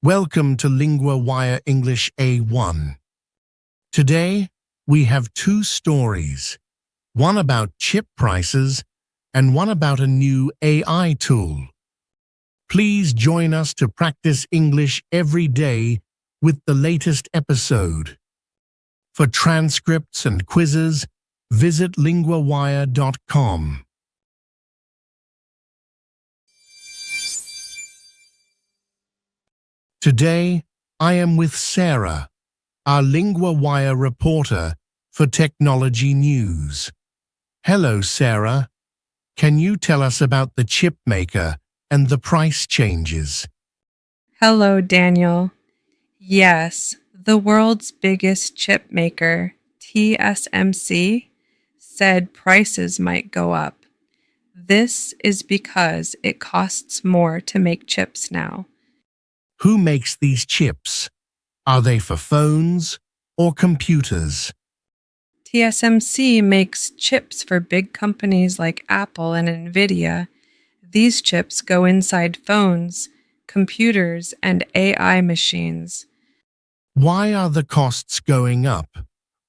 Welcome to Lingua Wire English A1. Today, we have two stories, one about chip prices and one about a new AI tool. Please join us to practice English every day with the latest episode. For transcripts and quizzes, visit linguawire.com. Today, I am with Sarah, our Lingua Wire reporter for Technology News. Hello, Sarah. Can you tell us about the chipmaker and the price changes? Hello, Daniel. Yes, the world's biggest chip maker, TSMC, said prices might go up. This is because it costs more to make chips now. Who makes these chips? Are they for phones or computers? TSMC makes chips for big companies like Apple and Nvidia. These chips go inside phones, computers, and AI machines. Why are the costs going up?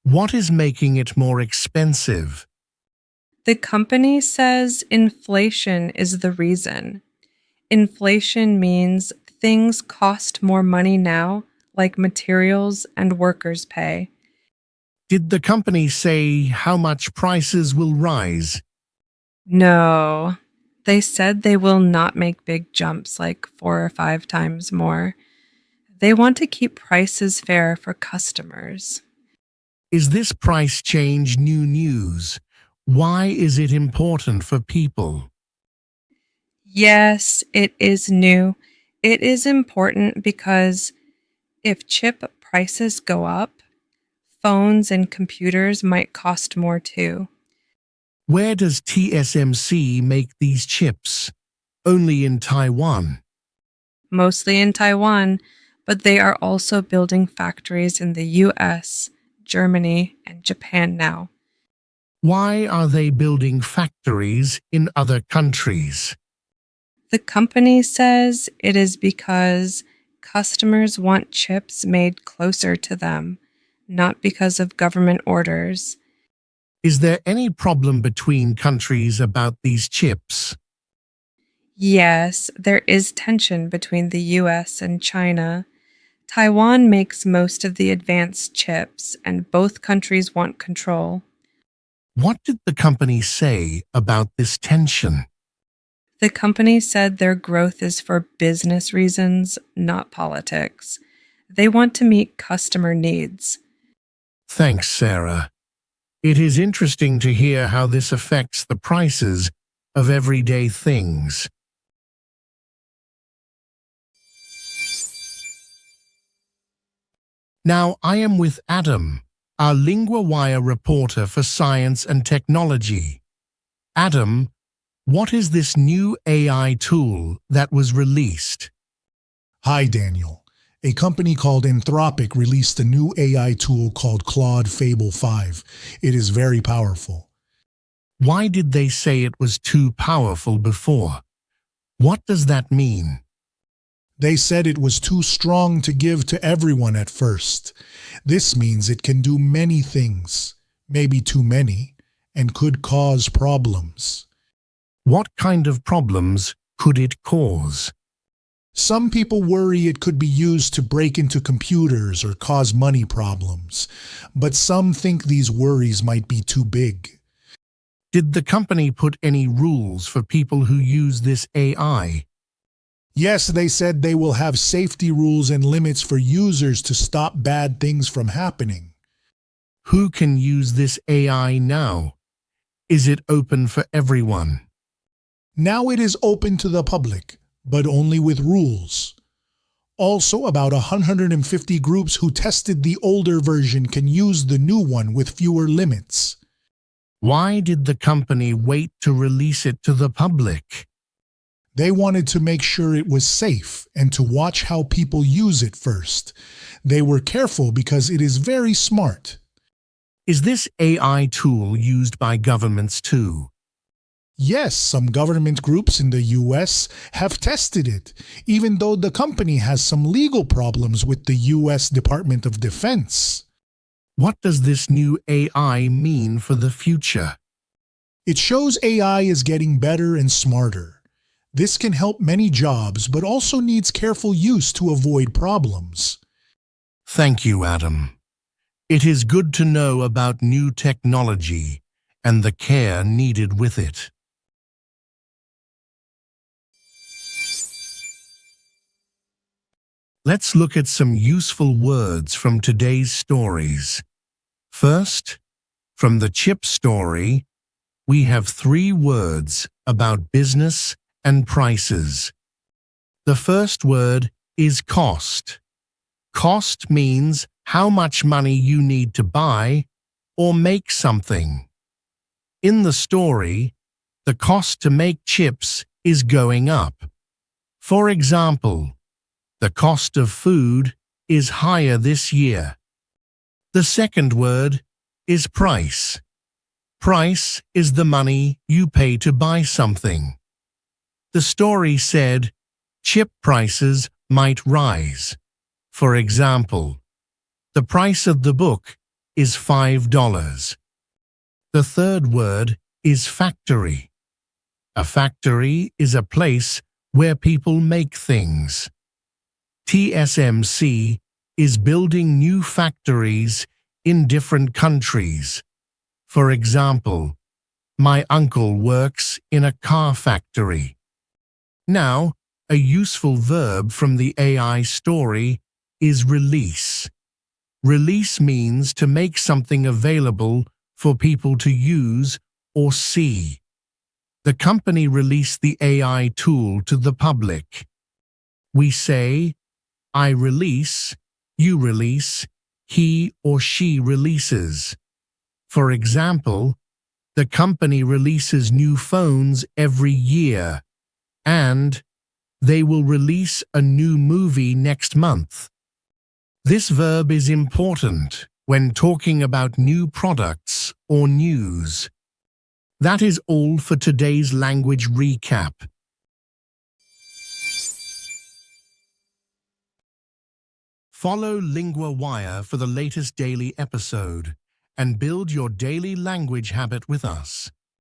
What is making it more expensive? The company says inflation is the reason. Inflation means things cost more money now, like materials and workers' pay. Did the company say how much prices will rise? No, they said they will not make big jumps like 4 or 5 times more. They want to keep prices fair for customers. Is this price change new news? Why is it important for people? Yes, it is new. It is important because if chip prices go up, phones and computers might cost more too. Where does TSMC make these chips? Only in Taiwan. Mostly in Taiwan, but they are also building factories in the US, Germany, and Japan now. Why are they building factories in other countries? The company says it is because customers want chips made closer to them, not because of government orders. Is there any problem between countries about these chips? Yes, there is tension between the US and China. Taiwan makes most of the advanced chips, and both countries want control. What did the company say about this tension? The company said their growth is for business reasons, not politics. They want to meet customer needs. Thanks, Sarah. It is interesting to hear how this affects the prices of everyday things. Now I am with Adam, our Lingua Wire reporter for Science and Technology. Adam, what is this new AI tool that was released? Hi, Daniel. A company called Anthropic released a new AI tool called Claude Fable 5. It is very powerful. Why did they say it was too powerful before? What does that mean? They said it was too strong to give to everyone at first. This means it can do many things, maybe too many, and could cause problems. What kind of problems could it cause? Some people worry it could be used to break into computers or cause money problems, but some think these worries might be too big. Did the company put any rules for people who use this AI? Yes, they said they will have safety rules and limits for users to stop bad things from happening. Who can use this AI now? Is it open for everyone? Now it is open to the public, but only with rules. Also, about 150 groups who tested the older version can use the new one with fewer limits. Why did the company wait to release it to the public? They wanted to make sure it was safe and to watch how people use it first. They were careful because it is very smart. Is this AI tool used by governments too? Yes, some government groups in the US have tested it, even though the company has some legal problems with the US Department of Defense. What does this new AI mean for the future? It shows AI is getting better and smarter. This can help many jobs, but also needs careful use to avoid problems. Thank you, Adam. It is good to know about new technology and the care needed with it. Let's look at some useful words from today's stories. First, from the chip story, we have 3 words about business and prices. The first word is cost. Cost means how much money you need to buy or make something. In the story, the cost to make chips is going up. For example, the cost of food is higher this year. The second word is price. Price is the money you pay to buy something. The story said chip prices might rise. For example, the price of the book is $5. The third word is factory. A factory is a place where people make things. TSMC is building new factories in different countries. For example, my uncle works in a car factory. Now, a useful verb from the AI story is release. Release means to make something available for people to use or see. The company released the AI tool to the public. We say, I release, you release, he or she releases. For example, the company releases new phones every year, and they will release a new movie next month. This verb is important when talking about new products or news. That is all for today's language recap. Follow Lingua Wire for the latest daily episode and build your daily language habit with us.